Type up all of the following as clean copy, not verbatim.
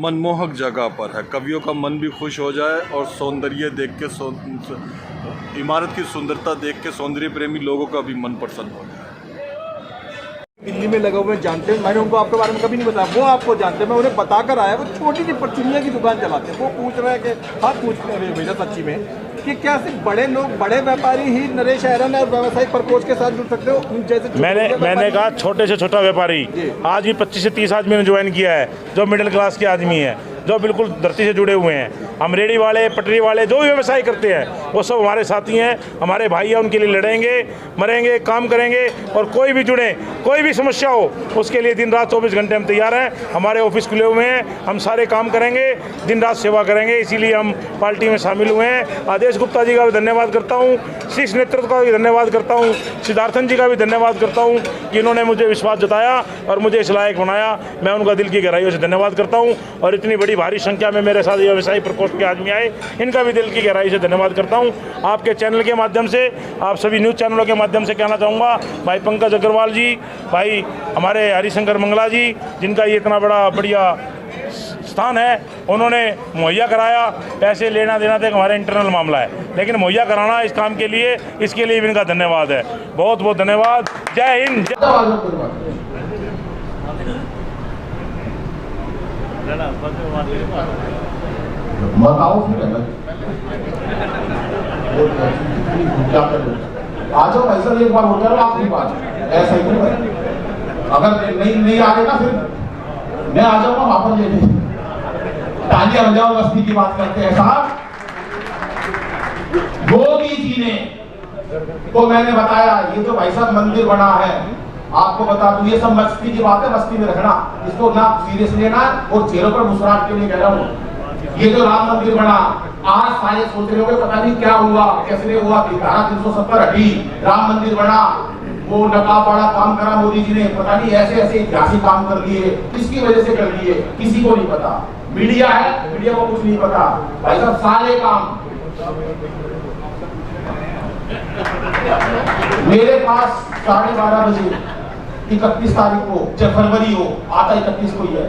मनमोहक जगह पर है। कवियों का मन भी खुश हो जाए और सौंदर्य देख के इमारत की सुंदरता देख के सौंदर्य प्रेमी लोगों का भी मन प्रसन्न हो जाए। दिल्ली में लगा हुए जानते हैं, मैंने उनको आपके बारे में कभी नहीं बताया, वो आपको जानते हैं। मैं उन्हें बता कर आया, वो छोटी सी परचुनिया की दुकान चलाते हैं। वो पूछ रहे हैं कि हाँ पूछ रहे भैया सच्ची में कि क्या सिर्फ बड़े लोग, बड़े व्यापारी ही नरेश हैरन और व्यावसायिक प्रकोष्ठ के साथ जुड़ सकते हो? जैसे मैंने कहा छोटे से छोटा व्यापारी आज भी 25 से 30 आदमी ने ज्वाइन किया है, जो मिडिल क्लास के आदमी है, जो बिल्कुल धरती से जुड़े हुए हैं। हम रेडी वाले, पटरी वाले, जो भी व्यवसाय करते हैं वो सब हमारे साथी हैं, हमारे भाई हैं। उनके लिए लड़ेंगे, मरेंगे, काम करेंगे। और कोई भी जुड़े, कोई भी समस्या हो, उसके लिए दिन रात 24 घंटे हम तैयार हैं। हमारे ऑफिस खुले हुए हैं, हम सारे काम करेंगे, दिन रात सेवा करेंगे। इसीलिए हम पार्टी में शामिल हुए हैं। आदेश गुप्ता जी का भी धन्यवाद करता हूँ, शीर्ष नेतृत्व का भी धन्यवाद करता हूँ, सिद्धार्थन जी का भी धन्यवाद करता हूँ कि इन्होंने मुझे विश्वास जताया और मुझे इस लायक बनाया। मैं उनका दिल की गहराइयों से धन्यवाद करता हूँ। और इतनी बड़ी भारी संख्या में मेरे साथ व्यवसायी प्रकोष्ठ के आदमी आए, इनका भी दिल की गहराई से धन्यवाद करता हूं। आपके चैनल के माध्यम से, आप सभी न्यूज़ चैनलों के माध्यम से कहना चाहूँगा, भाई पंकज अग्रवाल जी, भाई हमारे हरिशंकर मंगला जी, जिनका ये इतना बड़ा बढ़िया स्थान है, उन्होंने मुहैया कराया। पैसे लेना देना तो हमारा इंटरनल मामला है, लेकिन मुहैया कराना इस काम के लिए, इसके लिए भी इनका धन्यवाद है। बहुत बहुत धन्यवाद। जय हिंद। बताओ फिर क्या करो। आ जाओ भाई साहब, एक बार हो जाओ आखिरी बात, ऐसा ही नहीं है। अगर नहीं आ रहे ना फिर मैं आ जाऊंगा वापस लेने। तालियां बजाओ, मस्ती की बात करते हैं साहब। मोदी जी ने तो मैंने बताया, ये जो भाई साहब मंदिर बना है, आपको बता दूं, ये सब मस्ती की बात है, मस्ती में रखना, इसको ना सीरियस लेना। और चेहरों पर मुस्कुराहट के लिए कह रहा हूँ, ये जो राम मंदिर बना, आज सारे सोच रहे होंगे पता नहीं क्या हुआ, कैसे हुआ, 370 हटी, राम मंदिर बना, वो नकाबवाड़ा काम करा मोदी जी ने, पता नहीं ऐसे ऐसे ऐतिहासिक काम कर लिए, किसकी वजह से कर लिए, किसी को नहीं पता। मीडिया है, मीडिया को कुछ नहीं पता। भाई साहब सारे काम मेरे पास 12:30 बजे 31 तारीख को, जब फरवरी हो, आता 31 को ही है,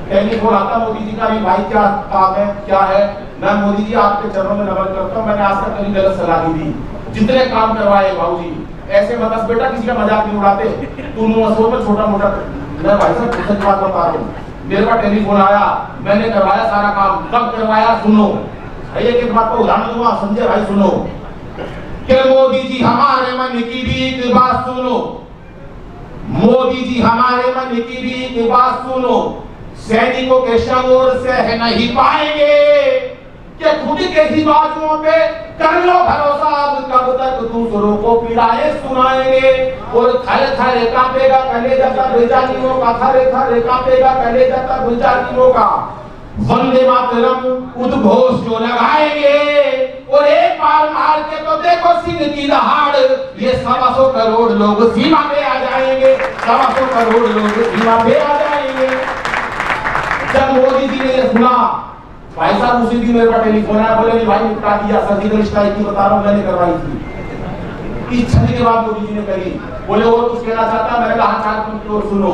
टेलीफोन आता मोदी जी का, भाई क्या काम है, क्या है। मैं मोदी जी आपके चरणों में नमन करता हूँ, मैंने आज तक कभी गलत सलाह नहीं दी, जितने काम करवाए भाऊजी, ऐसे मत बेटा किसी का मजाक नहीं उड़ाते, तुम में छोटा मोटा। मैं भाई साहब सच बात बता रहा हूँ, मेरे पास टेलीफोन आया, मैंने करवाया सारा काम। कब करवाया सुनो, एक बात को उदाहरण दूंगा, संजय भाई सुनो, कि मोदी जी हमारे मन की भी एक बात सुनो, मोदी जी हमारे मन की भी एक बात सुनो, सैनिकों के शोर सह नहीं पाएंगे, कि खुद के ही बाजुओं पे कर लो भरोसा, अब कब तक दूसरों को पीड़ाएं सुनाएंगे। और थर थर कांपेगा कलेजा का बेजानियों का, थर थर कांपेगा कलेजा का बेजानियों का, वंदे मातरम उद्घोष जो लगाएंगे। और एक बार मार के तो देखो सिंह की दहाड़, ये 125 करोड़ लोग सीमा पे आ जाएंगे, 125 करोड़ लोग सीमा पे आ जाएंगे। जब मोदी जी ने ये सुना, भाई साहब उसी दिन मेरे पास टेलीफोन आया, बोले नहीं भाई निपटा दिया, सर्जिकल स्ट्राइक की बता रहा हूँ, मैंने करवाई थी। इस छवि के बाद मोदी जी ने करी, बोले वो कुछ कहना चाहता, मैंने कहा चार मिनट और सुनो,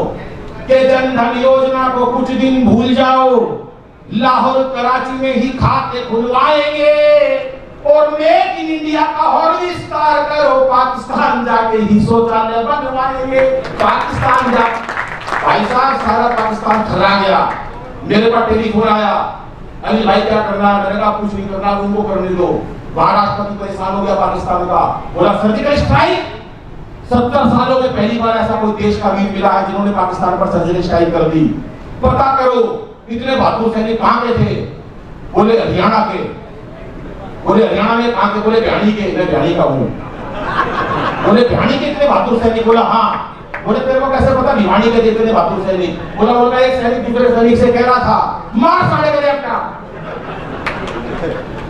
कि जन धन योजना को कुछ दिन भूल जाओ, लाहौर कराची में ही खाते खुलवाएंगे, और मेक इन इंडिया का और विस्तार करो, पाकिस्तान जाके ही शौचालय बनवाएंगे। पाकिस्तान जा, भाई साहब सारा पाकिस्तान खरा गया। मेरे पास टेलीफोन आया, अली भाई क्या करना है, मैंने कहा कुछ नहीं करना, उनको करने दो। महाराष्ट्र परेशान हो गया पाकिस्तान का, बोला सर्जिकल स्ट्राइक। 70 सालों में पहली बार ऐसा कोई देश का वीर मिला है जिन्होंने पाकिस्तान पर सर्जिकल स्ट्राइक कर दी। पता करो इतने बहादुर सैनिक कहाँ के थे, बोले हरियाणा के। बोले हरियाणा में कहाँ के, बोले भिवानी के। मैं भिवानी का हूँ। बोले भिवानी के इतने बहादुर सैनिक, बोला हाँ। बोले तेरे को कैसे पता भिवानी के इतने बहादुर सैनिक? बोला बोला एक सैनिक दूसरे सैनिक से कह रहा था मार साढ़े मेरे अपना।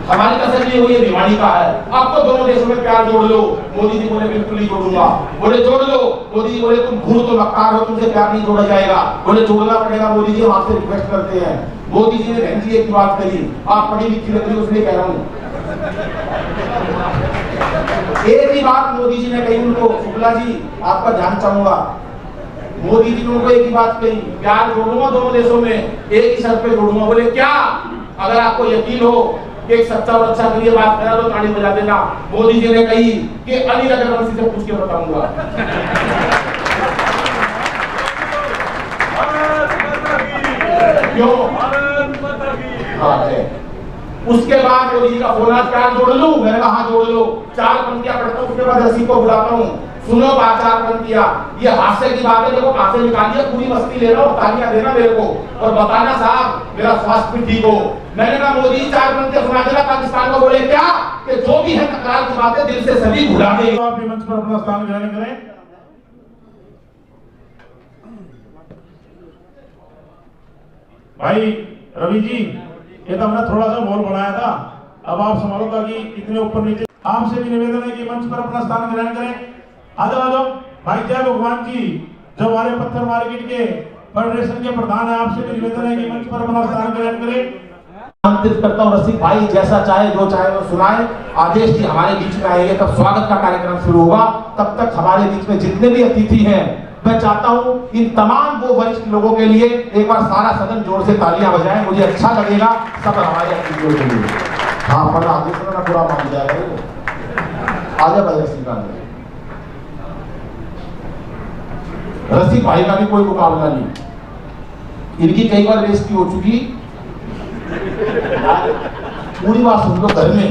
हमारी कसर ये हुई है भिवानी का है। अब तो दोनों देशों में प्यार जोड़ लो। मोदी जी बोले बिल्कुल नहीं जोड़ूंगा। बोले जोड़ लो। मोदी जी बोले तुम घूर तो मक्कार हो, तुमसे प्यार नहीं जोड़ा जाएगा। बोले जोड़ना पड़ेगा मोदी जी, हम आपसे रिक्वेस्ट करते हैं। मोदी जी ने बहन जी एक बात करी, आप पढ़ी लिखी लग रही हो इसलिए कह रहा हूँ। एक ही बात मोदी जी ने कही उनको, शुक्ला जी आपका ध्यान चाहूंगा, मोदी जी ने उनको एक ही बात कही, प्यार जोड़ूंगा दोनों देशों में, एक ही शर्त पे जोड़ूंगा। बोले क्या? अगर आपको यकीन हो कि एक सच्चा और अच्छा के लिए बात करा तो ताली बजा देना। मोदी जी ने कही कि अली रघुवंशी से पूछ के बताऊंगा। क्यों? हाँ है। उसके बाद मोदी जी का फोन आज, प्यार जोड़ लूं? मैंने कहा हाँ जोड़ लो। 4 पंक्तियां पढ़ता हूं, उसके बाद रसी को बुलाता हूं, सुनो बात 4 पंक्तियां। ये हास्य की बात है, देखो कहां से निकालिए, पूरी मस्ती लेना और तालियां देना मेरे को, और बताना साहब मेरा स्वास्थ्य भी ठीक हो। मैंने कहा मोदी 4 पंक्तियां सुना देना पाकिस्तान को। बोले क्या? कि जो भी है तकरार की बातें दिल से सभी भुला दे। आप भी मंच पर अपना स्थान ग्रहण करें। भाई रवि जी, ये तो हमने थोड़ा सा माहौल बनाया था, अब आप संभालो ताकि इतने ऊपर नीचे। आपसे भी निवेदन है कि मंच पर अपना स्थान ग्रहण करें। आ जाओ भाई। जय भगवान जी, जो हमारे पत्थर मार्केट के फेडरेशन के प्रधान है, आपसे भी निवेदन है कि मंच पर अपना स्थान ग्रहण करें। आमंत्रित करता हूं रसिक भाई, जैसा चाहे जो चाहे वो सुनाए। आदेश जी हमारे बीच में आएंगे तब स्वागत का कार्यक्रम शुरू होगा। तब तक हमारे बीच में जितने भी अतिथि हैं, मैं चाहता हूं इन तमाम वो वरिष्ठ लोगों के लिए एक बार सारा सदन जोर से तालियां बजाएं, मुझे अच्छा लगेगा सब हमारे अतिथियों के लिए। हाँ पर आदेश ना पूरा मान जाएगा। आजा भाई रसिक भाई। रसिक भाई का भी कोई मुकाबला नहीं, इनकी कई बार बेइज्जती हो चुकी। पूरी बात सुन लो घर में,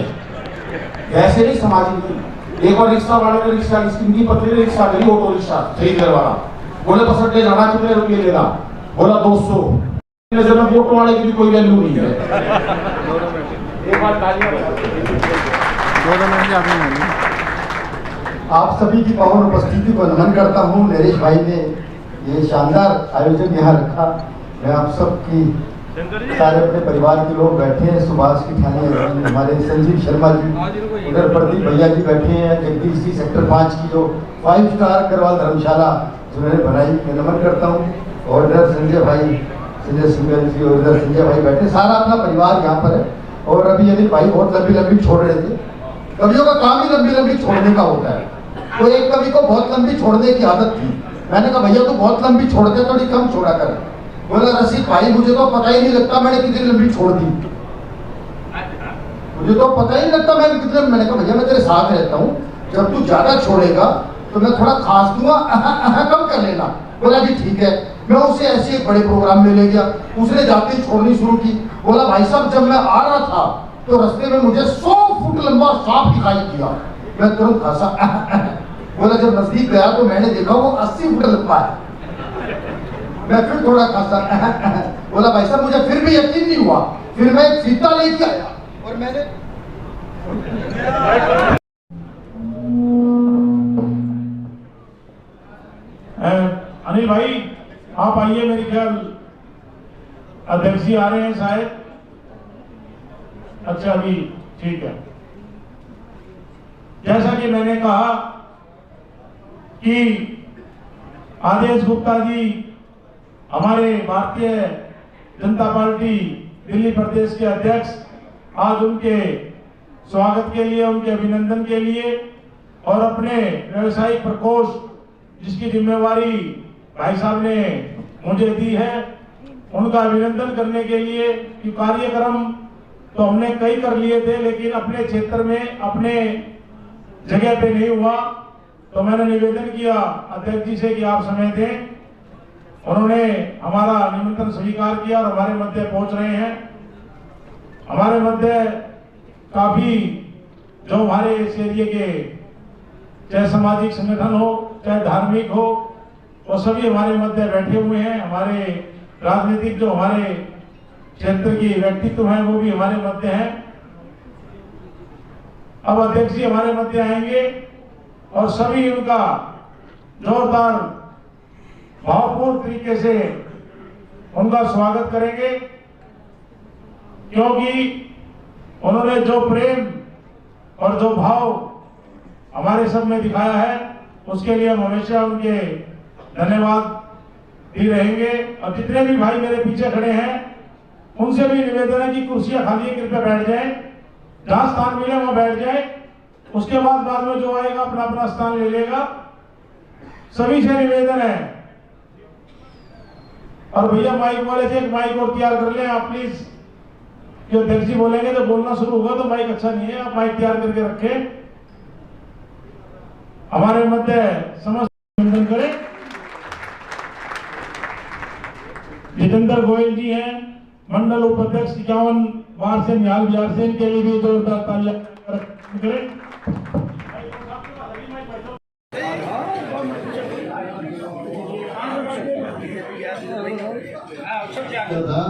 ऐसे नहीं सामाजिक नहीं। एक बार रिक्शा वाले ने रिक्शा, इनकी पत्नी ने रिक्शा करी, ऑटो रिक्शा 3 घर वाला। बोले 65 ले जाना, कितने रुपये लेना? बोला 200। नजर में ऑटो वाले की भी कोई वैल्यू नहीं है। एक बार तालियां आप सभी की पावन उपस्थिति को नमन करता हूँ। नरेश भाई ने ये शानदार आयोजन यहाँ रखा। मैं आप सबकी सारे अपने परिवार के लोग बैठे हैं, सुभाष की ठानी, हमारे संजीव शर्मा जी, उधर प्रदीप भैया जी बैठे हैं, जगदीश जी सेक्टर 5 की जो 5 स्टार अग्रवाल धर्मशाला जिन्होंने बनाई, मैं नमन करता हूँ। और इधर संजय भाई, संजय सिंगल जी, और इधर संजय भाई बैठे, सारा अपना परिवार यहाँ पर है। और अभी अनिल भाई बहुत लंबी लंबी छोड़ रहे थे। कवियों का काम ही लंबी लंबी छोड़ने का होता है। तो एक कवि को बहुत लंबी छोड़ने की आदत थी। मैंने कहा भैया तू बहुत लंबी छोड़ते, थोड़ी कम छोड़ा कर। बोला रसिक भाई मुझे तो पता ही नहीं लगता मैंने कितनी लंबी छोड़ दी, मुझे तो पता ही नहीं लगता मैंने कितने। मैंने कहा भैया मैं तेरे साथ रहता हूँ, जब तू ज्यादा छोड़ेगा तो मैं थोड़ा खास दूंगा, कम कर लेना। बोला जी ठीक है। मैं उसे ऐसे एक बड़े प्रोग्राम में ले गया, उसने जाते ही छोड़नी शुरू की। बोला भाई साहब जब मैं आ रहा था तो रास्ते में मुझे 100 फुट लंबा सांप दिखाई दिया, मैं तुरंत हंसा। बोला जब नजदीक गया तो मैंने देखा वो 80 फुट लंबा है, मैं फिर थोड़ा खासा। बोला भाई साहब मुझे फिर भी यकीन नहीं हुआ, फिर मैं एक फीता लेके आया और मैंने अनिल भाई आप आइए, मेरे ख्याल अध्यक्ष जी आ रहे हैं शायद। अच्छा अभी ठीक है। जैसा कि मैंने कहा कि आदेश गुप्ता जी हमारे भारतीय जनता पार्टी दिल्ली प्रदेश के अध्यक्ष, आज उनके स्वागत के लिए, उनके अभिनंदन के लिए और अपने व्यवसायिक प्रकोष्ठ जिसकी जिम्मेवारी भाई साहब ने मुझे दी है, उनका अभिनंदन करने के लिए कि कार्यक्रम तो हमने कई कर लिए थे लेकिन अपने क्षेत्र में अपने जगह पे नहीं हुआ। तो मैंने निवेदन किया अध्यक्ष जी से कि आप समय दें। उन्होंने हमारा निमंत्रण स्वीकार किया और हमारे मध्य पहुंच रहे हैं। हमारे मध्य काफी जो हमारे इस एरिया के चाहे सामाजिक संगठन हो चाहे धार्मिक हो, वो सभी हमारे मध्य बैठे हुए हैं। हमारे राजनीतिक जो हमारे क्षेत्र की व्यक्तित्व हैं वो भी हमारे मध्य हैं। अब अध्यक्ष जी हमारे मध्य आएंगे और सभी उनका जोरदार भावपूर्ण तरीके से उनका स्वागत करेंगे, क्योंकि उन्होंने जो प्रेम और जो भाव हमारे सब में दिखाया है उसके लिए हम हमेशा उनके धन्यवाद भी रहेंगे। और जितने भी भाई मेरे पीछे खड़े हैं उनसे भी निवेदन है कि कुर्सियां खाली है, कृपया बैठ जाएं, जहां स्थान मिले वहां बैठ जाएं। उसके बाद में जो आएगा अपना अपना स्थान ले लेगा। सभी से निवेदन है और भैया माइक वाले से एक माइक और तैयार कर लें आप प्लीज, जो अध्यक्ष जी बोलेंगे तो बोलना शुरू होगा तो माइक अच्छा नहीं है, आप माइक तैयार करके रखें। हमारे मध्य समस्त अभिनंदन करें। जितेंद्र गोयल जी हैं मंडल उपाध्यक्ष 51 वार्ड से निहाल बिहार से, इनके लिए भी जोरदार तालियां करें। था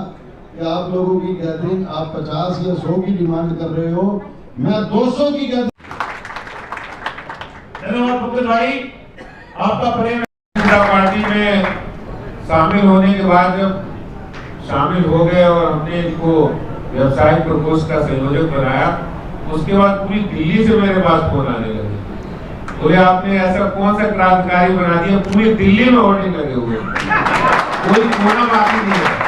कि आप लोगों की गैदरिंग आप 50 या 100 की डिमांड कर रहे हो, मैं 200 की गैदरिंग। धन्यवाद पंकज भाई, आपका प्रेम। पार्टी में शामिल होने के बाद जब शामिल हो गए और हमने इनको व्यवसायिक प्रकोष्ठ का संयोजक बनाया, उसके बाद पूरी दिल्ली से मेरे पास फोन आने लगे, बोले आपने ऐसा कौन सा क्रांतिकारी बना दिया, पूरी दिल्ली में होर्डिंग लगे हुए, कोई कोना बाकी नहीं है।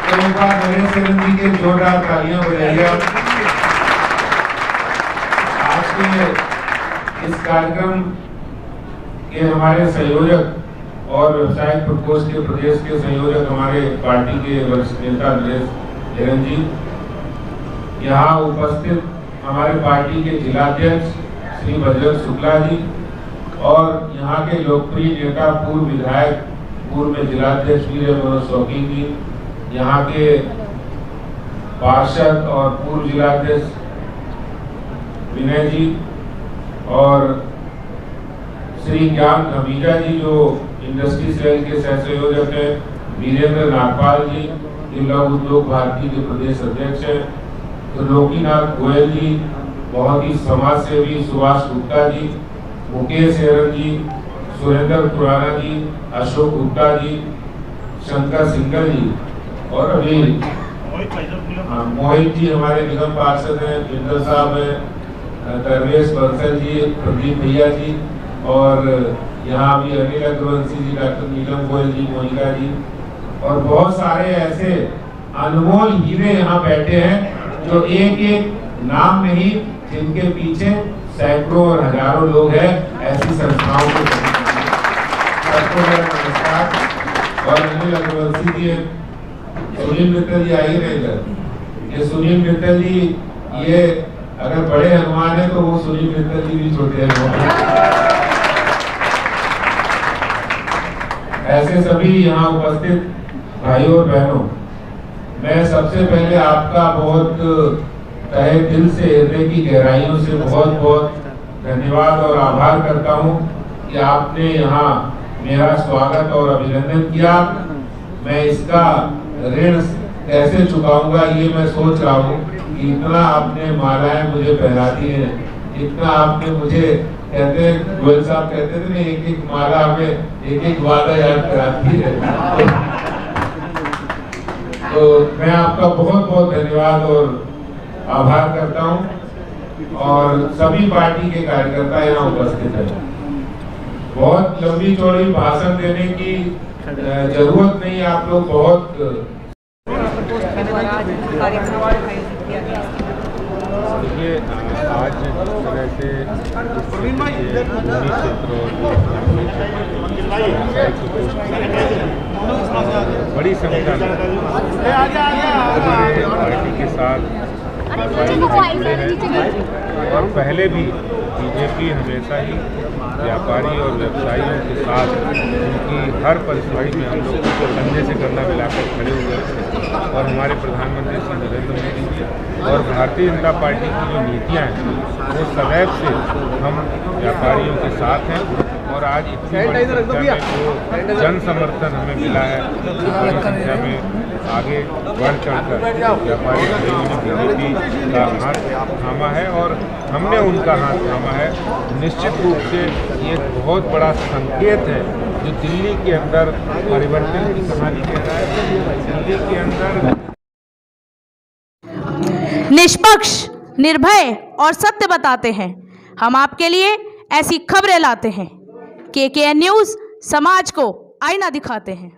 तो एक बार नरेश सेन जी के जोरदार तालियां बजाइए। आज के इस कार्यक्रम के हमारे संयोजक और व्यवसायिक प्रकोष्ठ के प्रदेश के संयोजक हमारे पार्टी के वरिष्ठ नेता नरेश सेन जी, यहाँ उपस्थित हमारे पार्टी के जिलाध्यक्ष श्री बजरंग शुक्ला जी और यहाँ के लोकप्रिय नेता पूर्व विधायक पूर्व में जिलाध्यक्ष वीर मनोज शौकीन जी, यहाँ के पार्षद और पूर्व जिलाध्यक्ष विनय जी और श्री ज्ञान धमीजा जी जो इंडस्ट्री सेल के सह संयोजक है, वीरेंद्र नागपाल जी जिला उद्योग भारती के प्रदेश अध्यक्ष है, त्रिलोकीनाथ गोयल जी, बहुत ही समाज सेवी सुभाष गुप्ता जी, मुकेश हेरन जी, सुरेंद्र खुराना जी, अशोक गुप्ता जी, शंकर सिंगल जी और अभी मोहित जी हमारे निगम पार्षद हैं, इंदर साहब हैं, दरवेश बंसल जी, प्रदीप भैया जी और यहाँ भी अनिल अग्रवंशी जी, डॉक्टर नीलम गोयल जी, मोनिका जी और बहुत सारे ऐसे अनमोल हीरे यहाँ बैठे हैं जो एक एक नाम नहीं, जिनके पीछे सैकड़ों और हजारों लोग हैं। ऐसी संस्थाओं को सबको मेरा नमस्कार। और अनिल अग्रवंशी जी, सुनील मित्तल जी आइए ना इधर। ये सुनील मित्तल जी, ये अगर बड़े हनुमान है तो वो सुनील मित्तल जी भी छोटे हनुमान। ऐसे सभी यहाँ उपस्थित भाइयों और बहनों, मैं सबसे पहले आपका बहुत तहे दिल से, हृदय की गहराइयों से बहुत बहुत धन्यवाद और आभार करता हूँ कि आपने यहाँ मेरा स्वागत और अभिनंदन किया। मैं इसका ऋण कैसे चुकाऊंगा ये मैं सोच रहा हूँ कि इतना आपने मालाएं मुझे पहना दी हैं, इतना आपने मुझे, कहते हैं गोयल साहब कहते थे ना, एक एक माला हमें एक एक वादा याद कराती है। तो मैं आपका बहुत बहुत धन्यवाद और आभार करता हूं और सभी पार्टी के कार्यकर्ता यहाँ उपस्थित हैं। बहुत लंबी चौड़ी भाषण देने की जरूरत नहीं, आप लोग बहुत देखिए आज जिस तरह से बड़ी संख्या में पार्टी के साथ और पहले भी बीजेपी हमेशा ही व्यापारी और व्यवसायियों के साथ उनकी हर परिस्थिति में हम लोग कंधे से कंधा मिलाकर खड़े हुए और हमारे प्रधानमंत्री श्री नरेंद्र मोदी जी और भारतीय जनता पार्टी की जो नीतियाँ हैं वो सदैव से हम व्यापारियों के साथ हैं और आज इतनी बड़ी संख्या में जो जन समर्थन हमें मिला है, बड़ी संख्या में आगे बढ़ चढ़कर व्यापारी भाइयों ने बीजेपी का हाथ थामा है और हमने उनका हाथ थामा है। निश्चित रूप से ये एक बहुत बड़ा संकेत है जो दिल्ली के अंदर परिवर्तन की कहानी कह रहा है। दिल्ली के अंदर निष्पक्ष, निर्भय और सत्य बताते हैं। हम आपके लिए ऐसी खबरें लाते हैं। KKN न्यूज़ समाज को आईना दिखाते हैं।